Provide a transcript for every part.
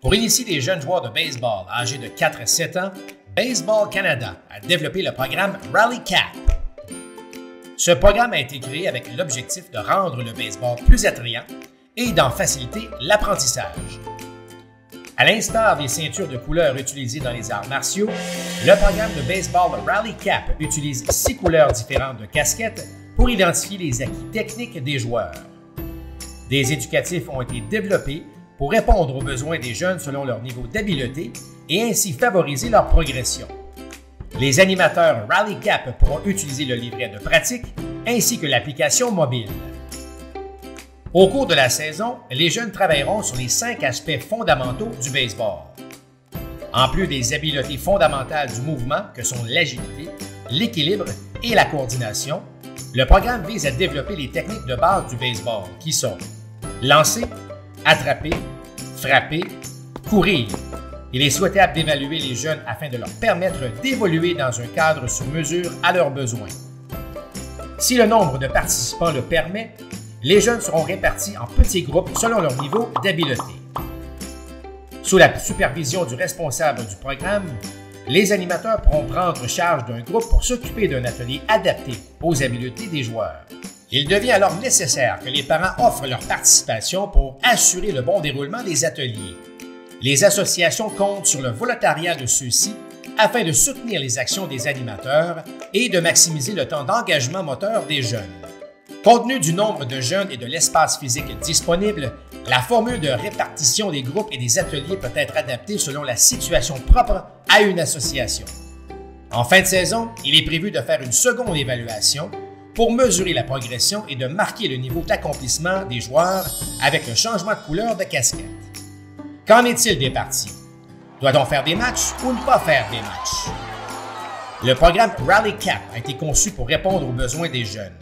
Pour initier les jeunes joueurs de baseball âgés de 4 à 7 ans, Baseball Canada a développé le programme Rally Cap. Ce programme a été créé avec l'objectif de rendre le baseball plus attrayant et d'en faciliter l'apprentissage. À l'instar des ceintures de couleurs utilisées dans les arts martiaux, le programme de baseball Rally Cap utilise 6 couleurs différentes de casquettes pour identifier les acquis techniques des joueurs. Des éducatifs ont été développés pour répondre aux besoins des jeunes selon leur niveau d'habileté et ainsi favoriser leur progression. Les animateurs Rally Cap pourront utiliser le livret de pratique ainsi que l'application mobile. Au cours de la saison, les jeunes travailleront sur les 5 aspects fondamentaux du baseball. En plus des habiletés fondamentales du mouvement que sont l'agilité, l'équilibre et la coordination, le programme vise à développer les techniques de base du baseball qui sont lancer, attraper, frapper, courir. Il est souhaitable d'évaluer les jeunes afin de leur permettre d'évoluer dans un cadre sur mesure à leurs besoins. Si le nombre de participants le permet, les jeunes seront répartis en petits groupes selon leur niveau d'habileté. Sous la supervision du responsable du programme, les animateurs pourront prendre charge d'un groupe pour s'occuper d'un atelier adapté aux habiletés des joueurs. Il devient alors nécessaire que les parents offrent leur participation pour assurer le bon déroulement des ateliers. Les associations comptent sur le volontariat de ceux-ci afin de soutenir les actions des animateurs et de maximiser le temps d'engagement moteur des jeunes. Compte tenu du nombre de jeunes et de l'espace physique disponible, la formule de répartition des groupes et des ateliers peut être adaptée selon la situation propre à une association. En fin de saison, il est prévu de faire une seconde évaluation pour mesurer la progression et de marquer le niveau d'accomplissement des joueurs avec le changement de couleur de casquette. Qu'en est-il des parties? Doit-on faire des matchs ou ne pas faire des matchs? Le programme Rally Cap a été conçu pour répondre aux besoins des jeunes.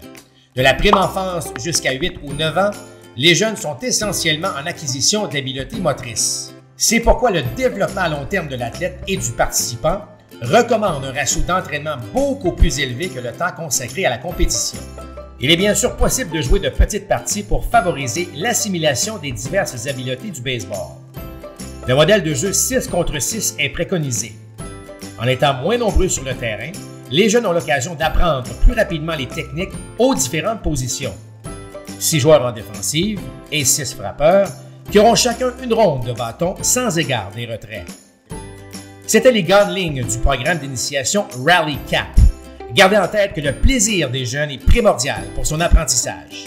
De la prime enfance jusqu'à 8 ou 9 ans, les jeunes sont essentiellement en acquisition d'habiletés motrices. C'est pourquoi le développement à long terme de l'athlète et du participant recommande un ratio d'entraînement beaucoup plus élevé que le temps consacré à la compétition. Il est bien sûr possible de jouer de petites parties pour favoriser l'assimilation des diverses habiletés du baseball. Le modèle de jeu 6 contre 6 est préconisé. En étant moins nombreux sur le terrain, les jeunes ont l'occasion d'apprendre plus rapidement les techniques aux différentes positions. 6 joueurs en défensive et 6 frappeurs qui auront chacun une ronde de bâton sans égard des retraits. C'était les grandes lignes du programme d'initiation Rally Cap. Gardez en tête que le plaisir des jeunes est primordial pour son apprentissage.